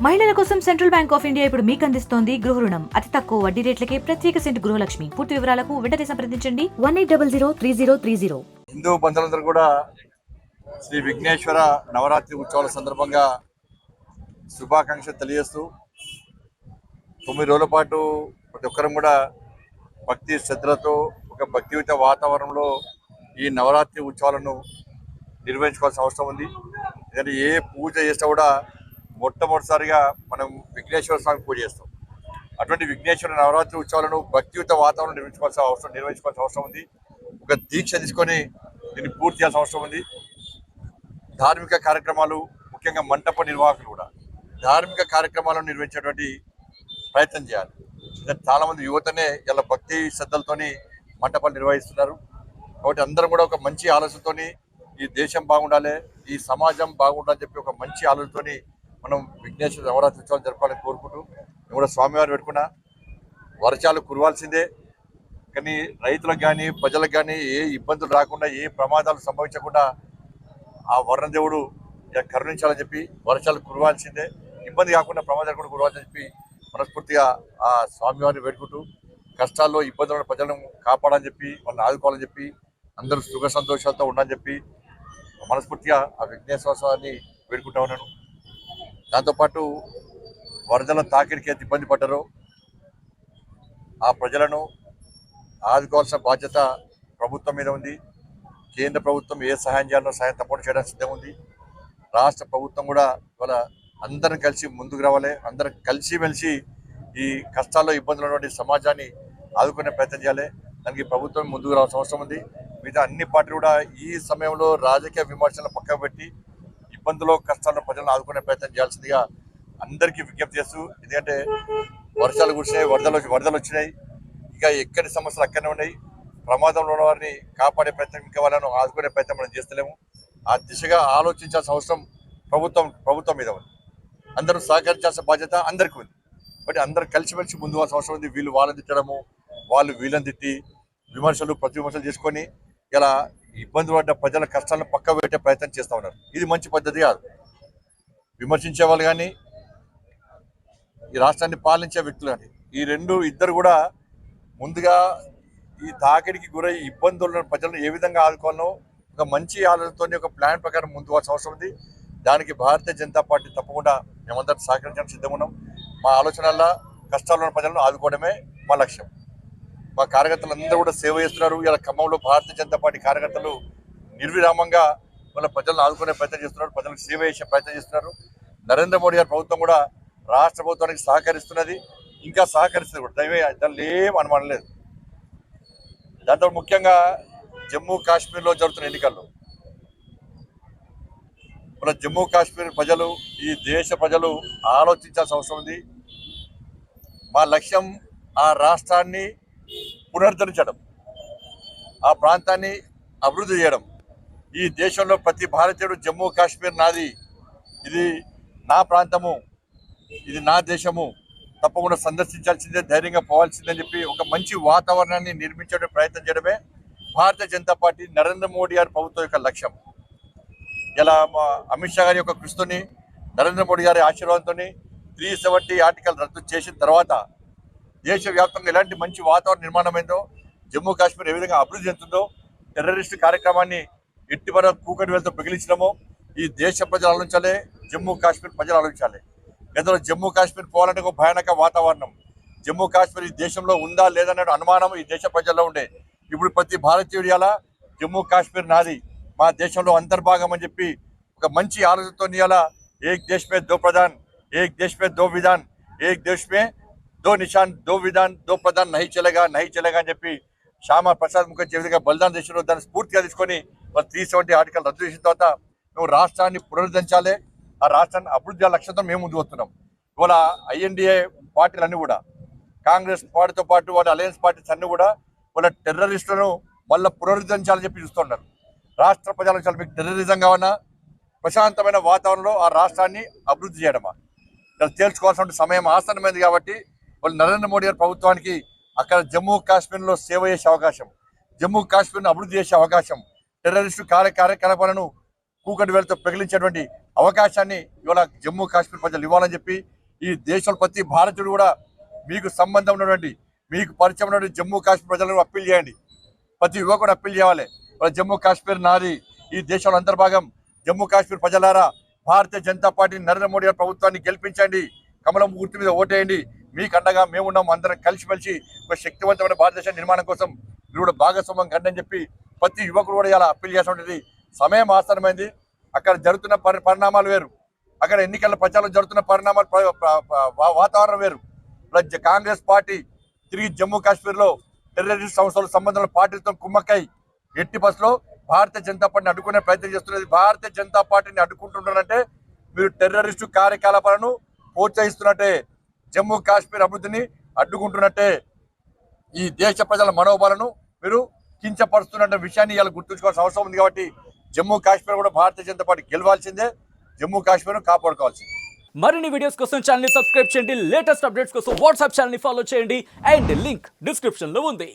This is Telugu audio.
మహిళల కోసం సెంట్రల్ బ్యాంక్ ఆఫ్ ఇండియా ఇప్పుడు మీకు అందిస్తోంది గృహ రుణం. అతి తక్కువ వడ్డీ రేట్లకే ప్రత్యేక సెంటు గృహలక్ష్మి. పూర్తి వివరాలకు వెంటనే సంప్రదించండి 18003030. హిందూ బంధువులందరూ కూడా శ్రీ విఘ్నేశ్వర నవరాత్రి ఉత్సవాల సందర్భంగా శుభాకాంక్షలు తెలియజేస్తూ 9 రోజుల పాటు ప్రతి ఒక్కరం కూడా భక్తి శ్రద్ధలతో ఒక భక్తియుత వాతావరణంలో ఈ నవరాత్రి ఉత్సవాలను నిర్వహించుకోవాల్సిన అవసరం ఉంది. ఎందుకంటే ఏ పూజ చేసినా కూడా మొట్టమొదటిసారిగా మనం విఘ్నేశ్వర స్వామి పూజ చేస్తాం. అటువంటి విఘ్నేశ్వర నవరాత్రి ఉత్సవాలను భక్తియుత వాతావరణం నిర్వహించుకోవాల్సిన అవసరం ఉంది. ఒక దీక్ష తీసుకొని దీన్ని పూర్తి చేయాల్సిన అవసరం ఉంది. ధార్మిక కార్యక్రమాలు, ముఖ్యంగా మంటప నిర్వాహకులు కూడా ధార్మిక కార్యక్రమాలను నిర్వహించేటువంటి ప్రయత్నం చేయాలి. చాలామంది యువతనే ఇలా భక్తి శ్రద్ధలతోని మంటపాలు నిర్వహిస్తున్నారు. కాబట్టి అందరం కూడా ఒక మంచి ఆలోచనతోని ఈ దేశం బాగుండాలి, ఈ సమాజం బాగుండాలని చెప్పి ఒక మంచి ఆలోచనతోని మనం విఘ్నేశ్వర నవరాత్రి ఉత్సవాలు జరపాలని కోరుకుంటూ నేను కూడా స్వామివారు పెట్టుకున్నా. వర్షాలు కురవాల్సిందే, కానీ రైతులకు కానీ ప్రజలకు కానీ ఏ ఇబ్బందులు రాకుండా, ఏ ప్రమాదాలు సంభవించకుండా ఆ వర్ణదేవుడు కరుణించాలని చెప్పి వర్షాలు కురవాల్సిందే, ఇబ్బంది కాకుండా ప్రమాదాలు కూడా కురవాలని చెప్పి మనస్ఫూర్తిగా ఆ స్వామివారిని వేడుకుంటూ కష్టాల్లో ఇబ్బందులను ప్రజలను కాపాడాలని చెప్పి వాళ్ళని ఆదుకోవాలని చెప్పి అందరూ సుఖ సంతోషాలతో ఉండాలని చెప్పి మనస్ఫూర్తిగా ఆ విఘ్నేశ్వర స్వామిని వేడుకుంటా ఉన్నాను. దాంతోపాటు వరదల తాకిడికి ఎంత ఇబ్బంది పడ్డారో ఆ ప్రజలను ఆదుకోవాల్సిన బాధ్యత ప్రభుత్వం మీద ఉంది. కేంద్ర ప్రభుత్వం ఏ సహాయం చేయాలో సహాయం తప్పకుండా చేయడానికి సిద్ధం ఉంది. రాష్ట్ర ప్రభుత్వం కూడా ఇవాళ అందరం కలిసి ముందుకు రావాలి. అందరం కలిసిమెలిసి ఈ కష్టాల్లో ఇబ్బందులు ఉన్నటువంటి సమాజాన్ని ఆదుకునే ప్రయత్నం చేయాలి. దానికి ప్రభుత్వం ముందుకు రావాల్సిన అవసరం ఉంది. మిగతా అన్ని పార్టీలు కూడా ఈ సమయంలో రాజకీయ విమర్శలను పక్కకు పెట్టి ఇబ్బందులు కష్టాలను ప్రజలను ఆదుకునే ప్రయత్నం చేయాల్సిందిగా అందరికీ విజ్ఞప్తి చేస్తూ, ఎందుకంటే వర్షాలు కురిసినాయి, వరదలు వచ్చినాయి, ఇంకా ఎక్కడి సమస్యలు అక్కడనే ఉన్నాయి. ప్రమాదంలో ఉన్న వారిని కాపాడే ప్రయత్నం, ఇంకా వాళ్ళను ఆదుకునే ప్రయత్నం మనం చేస్తలేము. ఆ దిశగా ఆలోచించాల్సిన అవసరం ప్రభుత్వం మీద ఉంది. అందరూ సహకరించాల్సిన బాధ్యత అందరికీ ఉంది. బట్ అందరూ కలిసిమెలిసి ముందు పోవాల్సిన అవసరం ఉంది. వీళ్ళు వాళ్ళని తిట్టడము, వాళ్ళు వీళ్ళని తిట్టి ప్రతి విమర్శలు చేసుకొని ఇలా ఇబ్బంది పడ్డ ప్రజల కష్టాలను పక్క పెట్టే ప్రయత్నం చేస్తూ ఉన్నారు. ఇది మంచి పద్ధతి కాదు. విమర్శించే వాళ్ళు కానీ ఈ రాష్ట్రాన్ని పాలించే వ్యక్తులు కానీ ఇద్దరు కూడా ముందుగా ఈ తాకిడికి గురై ఇబ్బందులను ప్రజలను ఏ విధంగా ఆదుకోవాలో ఒక మంచి ఆలోచనతో ఒక ప్లాన్ ప్రకారం ముందుకు అవసరం ఉంది. దానికి భారతీయ జనతా పార్టీ తప్పకుండా మేమందరం సహకరించడానికి సిద్ధంగా ఉన్నాం. మా ఆలోచనల్లో కష్టాల్లో ఉన్న ప్రజలను ఆదుకోవడమే మా లక్ష్యం. మా కార్యకర్తలు అందరూ కూడా సేవ చేస్తున్నారు. ఇలా ఖమ్మంలో భారతీయ జనతా పార్టీ కార్యకర్తలు నిర్విరామంగా వాళ్ళ ప్రజలను ఆదుకునే ప్రయత్నం చేస్తున్నారు, ప్రజలకు సేవ చేసే ప్రయత్నం చేస్తున్నారు. నరేంద్ర మోడీ గారి ప్రభుత్వం కూడా రాష్ట్ర ప్రభుత్వానికి సహకరిస్తున్నది, ఇంకా సహకరిస్తుంది కూడా. దానిలో ఏం అనుమానం లేదు. దాంతో ముఖ్యంగా జమ్మూ కాశ్మీర్లో జరుగుతున్న ఎన్నికల్లో మన జమ్మూ కాశ్మీర్ ప్రజలు, ఈ దేశ ప్రజలు ఆలోచించాల్సిన అవసరం ఉంది. మా లక్ష్యం ఆ రాష్ట్రాన్ని పునరుద్ధరించడం, ఆ ప్రాంతాన్ని అభివృద్ధి చేయడం. ఈ దేశంలో ప్రతి భారతీయుడు జమ్మూ కాశ్మీర్ నాది, ఇది నా ప్రాంతము, ఇది నా దేశము, తప్పకుండా సందర్శించాల్సిందే, ధైర్యంగా పోవాల్సిందని చెప్పి ఒక మంచి వాతావరణాన్ని నిర్మించే ప్రయత్నం చేయడమే భారతీయ జనతా పార్టీ నరేంద్ర మోడీ గారి ప్రభుత్వం యొక్క లక్ష్యం. ఇలా అమిత్ షా గారి యొక్క కృషితోని, నరేంద్ర మోడీ గారి ఆశీర్వాదంతో 370 ఆర్టికల్ రద్దు చేసిన తర్వాత దేశవ్యాప్తంగా ఎలాంటి మంచి వాతావరణ నిర్మాణమైందో, జమ్మూ కాశ్మీర్ ఏ విధంగా అభివృద్ధి చెందుతుందో, టెర్రరిస్టు కార్యక్రమాన్ని ఎట్టివర కూకటి వేలతో పిగిలించడమో ఈ దేశ ప్రజలు ఆలోచించాలి, జమ్మూ కాశ్మీర్ ప్రజలు ఆలోచించాలి. గతంలో జమ్మూ కాశ్మీర్ పోవాలంటే ఒక భయానక వాతావరణం. జమ్మూ కాశ్మీర్ ఈ దేశంలో ఉందా లేదనే అనుమానం ఈ దేశ ప్రజల్లో ఉండే. ఇప్పుడు ప్రతి భారతీయుడి అలా జమ్మూ కాశ్మీర్ నాది, మా దేశంలో అంతర్భాగం అని చెప్పి ఒక మంచి ఆలోచనతో ఇవాళ ఏక్ దేశ్ మే దో ప్రధాన్, ఏక్ దేశ్ మే దో విధాన్, ఏక్ దేశ్ మే దో నిషాన్, దో విధాన్, దో ప్రధాన్, నహీ చలేగా అని చెప్పి శ్యామా ప్రసాద్ ముఖర్జీ విధంగా బలిదాన దేశంలో దాన్ని స్ఫూర్తిగా తీసుకొని 370 ఆర్టికల్ రద్దు చేసిన తర్వాత నువ్వు రాష్ట్రాన్ని పునరుద్ధరించాలి, ఆ రాష్ట్రాన్ని అభివృద్ధి లక్ష్యంతో మేము ముందు వస్తున్నాం. ఇవాళ ఐఎన్డిఏ పార్టీలన్నీ కూడా, కాంగ్రెస్ పార్టీతో పాటు వాళ్ళ అలయన్స్ పార్టీస్ అన్నీ కూడా వాళ్ళ టెర్రరిస్టులను మళ్ళీ పునరుద్ధరించాలని చెప్పి చూస్తున్నారు. రాష్ట్ర ప్రజలకు మీకు టెర్రరిజం కావాలన్నా ప్రశాంతమైన వాతావరణంలో ఆ రాష్ట్రాన్ని అభివృద్ధి చేయడమా, తేల్చుకోవాల్సిన సమయం ఆసన్నమైంది. కాబట్టి వాళ్ళు నరేంద్ర మోడీ గారి ప్రభుత్వానికి అక్కడ జమ్మూ కాశ్మీర్లో సేవ చేసే అవకాశం, జమ్మూ కాశ్మీర్ను అభివృద్ధి చేసే అవకాశం, టెర్రరిస్టు కార్యకలాపాలను కూకటి వేలతో ప్రగిలించేటువంటి అవకాశాన్ని ఇవాళ జమ్మూ కాశ్మీర్ ప్రజలు ఇవ్వాలని చెప్పి ఈ దేశంలో ప్రతి భారతీయుడు కూడా మీకు సంబంధం ఉన్నటువంటి మీకు పరిచయం ఉన్నటువంటి జమ్మూ కాశ్మీర్ ప్రజలను అప్పీల్ చేయండి. ప్రతి యువకుడు అప్పీల్ చేయాలి. ఇవాళ జమ్మూ కాశ్మీర్ నాది, ఈ దేశంలో అంతర్భాగం. జమ్మూ కాశ్మీర్ ప్రజలారా, భారతీయ జనతా పార్టీ నరేంద్ర మోడీ గారి ప్రభుత్వాన్ని గెలిపించండి, కమలం గుర్తు మీద ఓటేయండి. మీకు అండగా మేమున్నాం. అందరం కలిసిమెలిసి ఒక శక్తివంతమైన భారతదేశ నిర్మాణం కోసం మీరు కూడా భాగస్వామ్యం కండి అని చెప్పి ప్రతి యువకుడు కూడా ఇలా అప్పీల్ చేసినటువంటి సమయం ఆసన్నమైంది. అక్కడ జరుగుతున్న పరిణామాలు వేరు, అక్కడ ఎన్నికల ప్రచారం జరుగుతున్న పరిణామాలు వాతావరణం వేరు. కాంగ్రెస్ పార్టీ తిరిగి జమ్మూ కాశ్మీర్లో టెర్రరిస్ట్ సంస్థల సంబంధాల పార్టీలతో కుమ్మక్కై ఎట్టి బస్సులో భారతీయ జనతా పార్టీని అడ్డుకునే ప్రయత్నం చేస్తున్నది. భారతీయ జనతా పార్టీని అడ్డుకుంటున్నారంటే మీరు టెర్రరిస్టు కార్యకలాపాలను ప్రోత్సహిస్తున్నట్టే, జమ్మూ కాశ్మీర్ అభివృద్ధిని అడ్డుకుంటున్నట్టే, ఈ దేశ ప్రజల మనోబలను మీరు కించపరుస్తున్న విషయాన్ని ఇలా గుర్తుంచుకోవాల్సిన అవసరం ఉంది. కాబట్టి జమ్మూ కాశ్మీర్ కూడా భారతీయ జనతా పార్టీ గెలవాల్సిందే, జమ్మూ కాశ్మీర్ కాపాడుకోవాల్సిందే. మరిన్ని వీడియోస్ కోసం ఛానల్ ని సబ్స్క్రైబ్ చేయండి, లేటెస్ట్ అప్డేట్స్ కోసం వాట్సాప్ ఛానల్ ని ఫాలో చేయండి అండ్ లింక్ డిస్క్రిప్షన్ లో ఉంది.